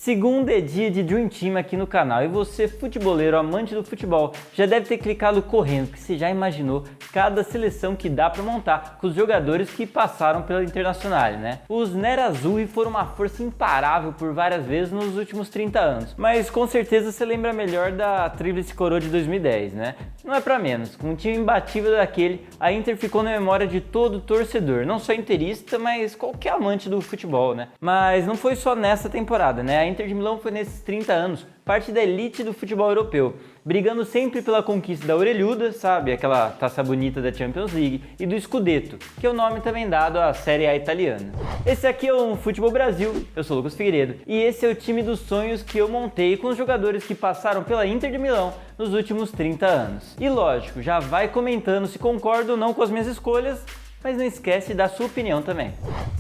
Segunda é dia de Dream Team aqui no canal e você, futeboleiro, amante do futebol, já deve ter clicado correndo, que você já imaginou cada seleção que dá pra montar com os jogadores que passaram pela Internazionale, né? Os Nerazzurri foram uma força imparável por várias vezes nos últimos 30 anos, mas com certeza você lembra melhor da Tríplice Coroa de 2010, né? Não é pra menos, com um time imbatível daquele, a Inter ficou na memória de todo torcedor, não só interista, mas qualquer amante do futebol, né? Mas não foi só nessa temporada, né? A Inter de Milão foi nesses 30 anos parte da elite do futebol europeu, brigando sempre pela conquista da orelhuda, sabe, aquela taça bonita da Champions League, e do Scudetto, que é o nome também dado à Série A italiana. Esse aqui é o Futebol Brasil, eu sou o Lucas Figueiredo, e esse é o time dos sonhos que eu montei com os jogadores que passaram pela Inter de Milão nos últimos 30 anos. E lógico, já vai comentando se concorda ou não com as minhas escolhas, mas não esquece de dar sua opinião também.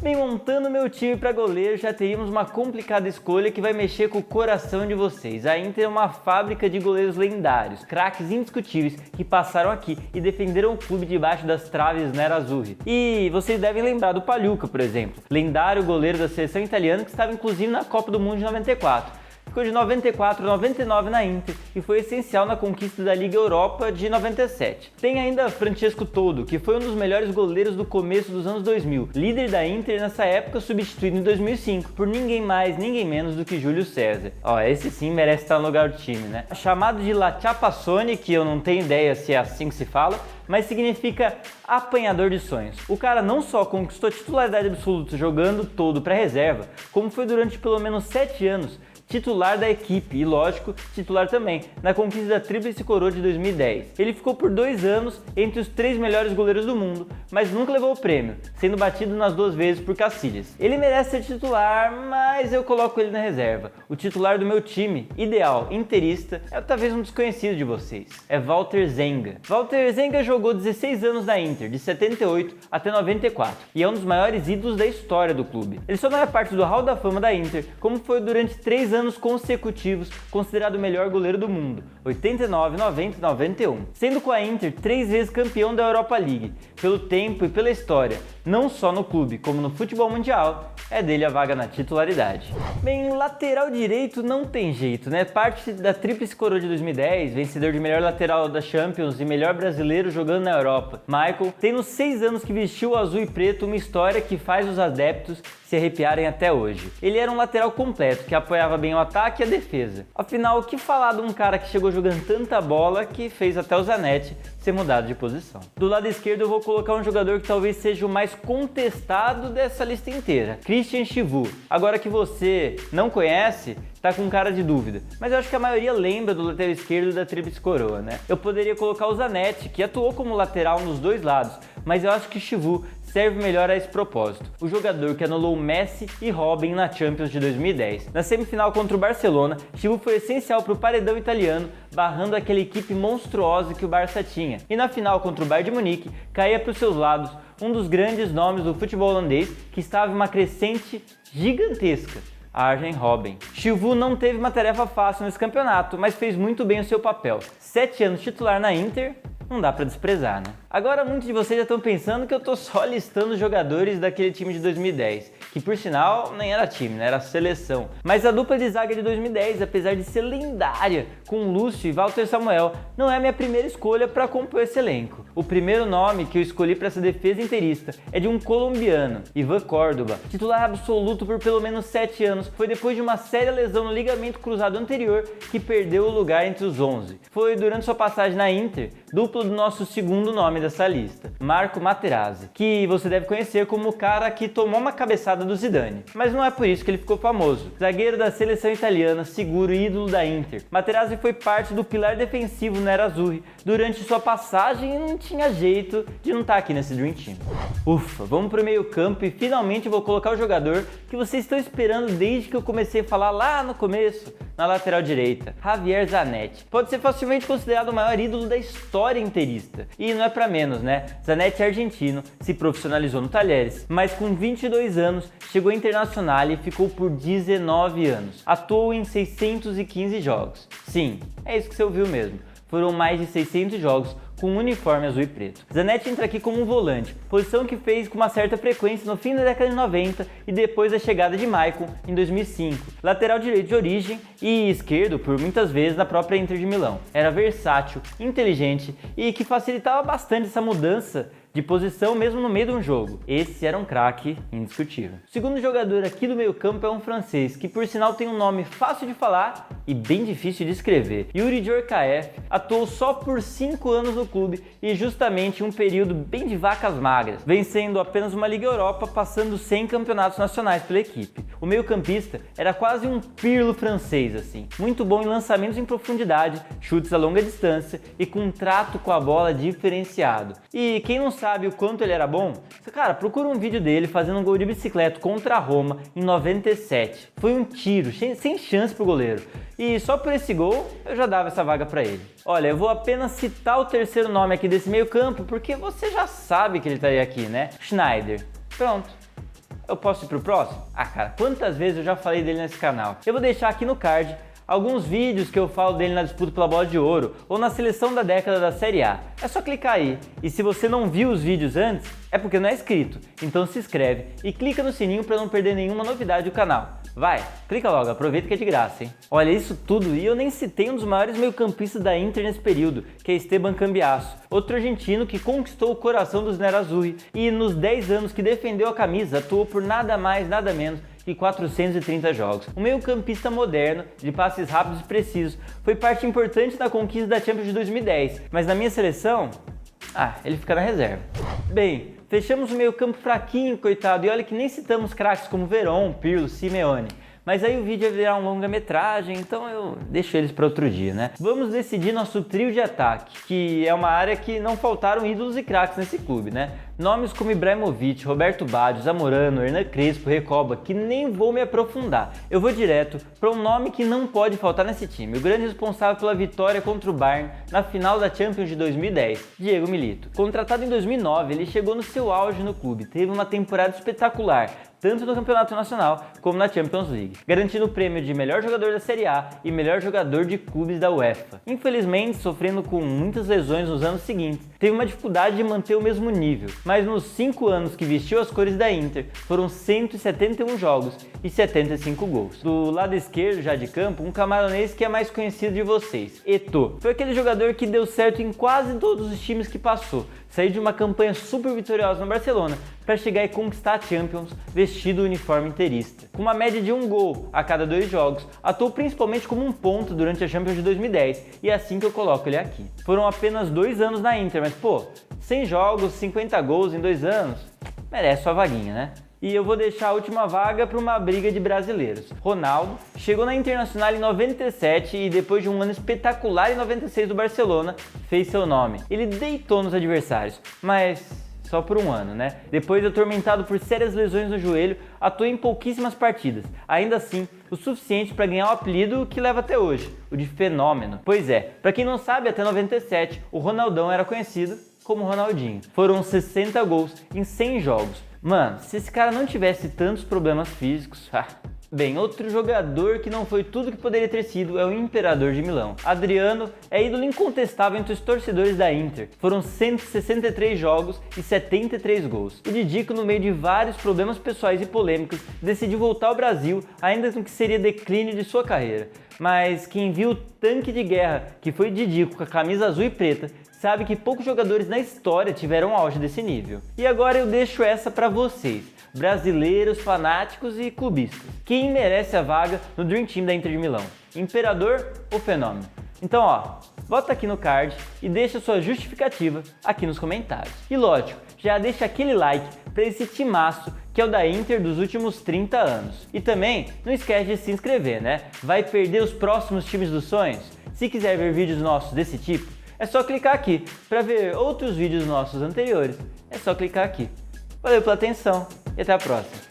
Bem, montando meu time para goleiro, já teríamos uma complicada escolha que vai mexer com o coração de vocês. A Inter é uma fábrica de goleiros lendários, craques indiscutíveis que passaram aqui e defenderam o clube debaixo das traves Nerazzurri. E vocês devem lembrar do Pagliuca, por exemplo, lendário goleiro da seleção italiana que estava inclusive na Copa do Mundo de 94. Ficou de 94 a 99 na Inter e foi essencial na conquista da Liga Europa de 97. Tem ainda Francesco Toldo, que foi um dos melhores goleiros do começo dos anos 2000, líder da Inter nessa época, substituído em 2005 por ninguém mais, ninguém menos do que Júlio César. Ó, esse sim merece estar no lugar do time, né? Chamado de La Ciapassone, que eu não tenho ideia se é assim que se fala, mas significa apanhador de sonhos. O cara não só conquistou titularidade absoluta jogando todo para reserva, como foi durante pelo menos 7 anos titular da equipe e, lógico, titular também na conquista da Tríplice Coroa de 2010. Ele ficou por 2 anos entre os 3 melhores goleiros do mundo, mas nunca levou o prêmio, sendo batido nas 2 vezes por Casillas. Ele merece ser titular, mas eu coloco ele na reserva. O titular do meu time, ideal, interista, é talvez um desconhecido de vocês. É Walter Zenga. Walter Zenga jogou 16 anos na Inter, de 78 até 94, e é um dos maiores ídolos da história do clube. Ele só não é parte do Hall da Fama da Inter, como foi durante 3 anos consecutivos considerado o melhor goleiro do mundo, 89, 90 e 91, sendo com a Inter 3 vezes campeão da Europa League. Pelo tempo e pela história, não só no clube como no futebol mundial, é dele a vaga na titularidade. Bem, lateral direito não tem jeito, né? Parte da Tríplice Coroa de 2010, vencedor de melhor lateral da Champions e melhor brasileiro jogando na Europa. Michael tem nos 6 anos que vestiu o azul e preto uma história que faz os adeptos se arrepiarem até hoje. Ele era um lateral completo, que apoiava bem o ataque e a defesa. Afinal, o que falar de um cara que chegou jogando tanta bola que fez até o Zanetti ser mudado de posição? Do lado esquerdo eu vou colocar um jogador que talvez seja o mais contestado dessa lista inteira, Christian Chivu. Agora que você não conhece, tá com cara de dúvida, mas eu acho que a maioria lembra do lateral esquerdo da Tríplice Coroa, né? Eu poderia colocar o Zanetti, que atuou como lateral nos 2 lados, mas eu acho que Chivu serve melhor a esse propósito. O jogador que anulou Messi e Robin na Champions de 2010. Na semifinal contra o Barcelona, Chivu foi essencial para o paredão italiano, barrando aquela equipe monstruosa que o Barça tinha. E na final contra o Bayern de Munique, caía para os seus lados um dos grandes nomes do futebol holandês que estava em uma crescente gigantesca, Arjen Robben. Chivu não teve uma tarefa fácil nesse campeonato, mas fez muito bem o seu papel. 7 anos titular na Inter, não dá pra desprezar, né? Agora muitos de vocês já estão pensando que eu tô só listando os jogadores daquele time de 2010, que por sinal nem era time, né? Era seleção. Mas a dupla de zaga de 2010, apesar de ser lendária, com Lúcio e Walter Samuel, não é a minha primeira escolha para compor esse elenco. O primeiro nome que eu escolhi para essa defesa interista é de um colombiano, Ivan Córdoba, titular absoluto por pelo menos 7 anos. Foi depois de uma séria lesão no ligamento cruzado anterior que perdeu o lugar entre os 11. Foi durante sua passagem na Inter, duplo do nosso segundo nome dessa lista, Marco Materazzi, que você deve conhecer como o cara que tomou uma cabeçada do Zidane. Mas não é por isso que ele ficou famoso. Zagueiro da seleção italiana, seguro e ídolo da Inter, Materazzi foi parte do pilar defensivo Nerazzurri durante sua passagem e não tinha jeito de não estar aqui nesse Dream Team. Ufa, vamos pro meio campo e finalmente vou colocar o jogador que vocês estão esperando desde que eu comecei a falar lá no começo, na lateral direita, Javier Zanetti. Pode ser facilmente considerado o maior ídolo da história interista. E não é pra menos, né? Zanetti é argentino, se profissionalizou no Talheres, mas com 22 anos chegou à Internazionale e ficou por 19 anos. Atuou em 615 jogos. Sim, é isso que você ouviu mesmo. Foram mais de 600 jogos com um uniforme azul e preto. Zanetti entra aqui como um volante, posição que fez com uma certa frequência no fim da década de 90 e depois da chegada de Maicon em 2005. Lateral direito de origem e esquerdo por muitas vezes na própria Inter de Milão. Era versátil, inteligente e que facilitava bastante essa mudança de posição mesmo no meio de um jogo. Esse era um craque indiscutível. O segundo jogador aqui do meio campo é um francês, que por sinal tem um nome fácil de falar e bem difícil de escrever. Yuri Djorkaeff atuou só por 5 anos no clube e justamente um período bem de vacas magras, vencendo apenas uma Liga Europa, passando 100 campeonatos nacionais pela equipe. O meio-campista era quase um Pirlo francês assim, muito bom em lançamentos em profundidade, chutes a longa distância e com um trato com a bola diferenciado. E quem não sabe o quanto ele era bom? Cara, procura um vídeo dele fazendo um gol de bicicleta contra a Roma em 97. Foi um tiro, sem chance pro goleiro. E só por esse gol eu já dava essa vaga para ele. Olha, eu vou apenas citar o terceiro nome aqui desse meio campo, porque você já sabe que ele estaria aqui, né? Schneider. Pronto. Eu posso ir pro próximo? Ah, cara, quantas vezes eu já falei dele nesse canal? Eu vou deixar aqui no card alguns vídeos que eu falo dele na disputa pela bola de ouro ou na seleção da década da Série A. É só clicar aí. E se você não viu os vídeos antes, é porque não é inscrito. Então se inscreve e clica no sininho para não perder nenhuma novidade do canal. Vai, clica logo, aproveita que é de graça, hein? Olha, isso tudo e eu nem citei um dos maiores meio-campistas da Inter nesse período, que é Esteban Cambiasso, outro argentino que conquistou o coração dos Nerazzurri e nos 10 anos que defendeu a camisa atuou por nada mais, nada menos que 430 jogos. Um meio-campista moderno, de passes rápidos e precisos, foi parte importante da conquista da Champions de 2010, mas na minha seleção, ele fica na reserva. Bem, fechamos o meio-campo fraquinho, coitado, e olha que nem citamos craques como Veron, Pirlo, Simeone. Mas aí o vídeo ia virar um longa-metragem, então eu deixo eles para outro dia, né? Vamos decidir nosso trio de ataque, que é uma área que não faltaram ídolos e craques nesse clube, né? Nomes como Ibrahimovic, Roberto Baggio, Zamorano, Hernan Crespo, Recoba, que nem vou me aprofundar. Eu vou direto para um nome que não pode faltar nesse time, o grande responsável pela vitória contra o Bayern na final da Champions de 2010, Diego Milito. Contratado em 2009, ele chegou no seu auge no clube, teve uma temporada espetacular, tanto no Campeonato Nacional como na Champions League, garantindo o prêmio de melhor jogador da Série A e melhor jogador de clubes da UEFA. Infelizmente, sofrendo com muitas lesões nos anos seguintes, teve uma dificuldade de manter o mesmo nível, mas nos 5 anos que vestiu as cores da Inter, foram 171 jogos e 75 gols. Do lado esquerdo, já de campo, um camaronês que é mais conhecido de vocês, Eto'o. Foi aquele jogador que deu certo em quase todos os times que passou, saiu de uma campanha super vitoriosa no Barcelona para chegar e conquistar a Champions vestido o uniforme interista. Com uma média de 1 gol a cada 2 jogos, atuou principalmente como um ponta durante a Champions de 2010 e é assim que eu coloco ele aqui. Foram apenas 2 anos na Inter, mas 100 jogos, 50 gols em 2 anos, merece sua vaguinha, né? E eu vou deixar a última vaga para uma briga de brasileiros. Ronaldo chegou na Internacional em 97 e depois de um ano espetacular em 96 do Barcelona, fez seu nome. Ele deitou nos adversários, mas só por um ano, né? Depois, atormentado por sérias lesões no joelho, atuou em pouquíssimas partidas. Ainda assim, o suficiente para ganhar o apelido que leva até hoje, o de fenômeno. Pois é, para quem não sabe, até 97, o Ronaldão era conhecido como Ronaldinho. Foram 60 gols em 100 jogos. Mano, se esse cara não tivesse tantos problemas físicos... Bem, outro jogador que não foi tudo que poderia ter sido é o Imperador de Milão. Adriano é ídolo incontestável entre os torcedores da Inter. Foram 163 jogos e 73 gols. O Didico, no meio de vários problemas pessoais e polêmicos, decidiu voltar ao Brasil, ainda com que seria declínio de sua carreira. Mas quem viu o tanque de guerra que foi Didico com a camisa azul e preta, sabe que poucos jogadores na história tiveram auge desse nível. E agora eu deixo essa pra vocês, brasileiros, fanáticos e clubistas. Quem merece a vaga no Dream Team da Inter de Milão? Imperador ou Fenômeno? Então, bota aqui no card e deixa sua justificativa aqui nos comentários. E lógico, já deixa aquele like pra esse timaço que é o da Inter dos últimos 30 anos. E também não esquece de se inscrever, né? Vai perder os próximos times dos sonhos? Se quiser ver vídeos nossos desse tipo, é só clicar aqui. Para ver outros vídeos nossos anteriores, é só clicar aqui. Valeu pela atenção e até a próxima.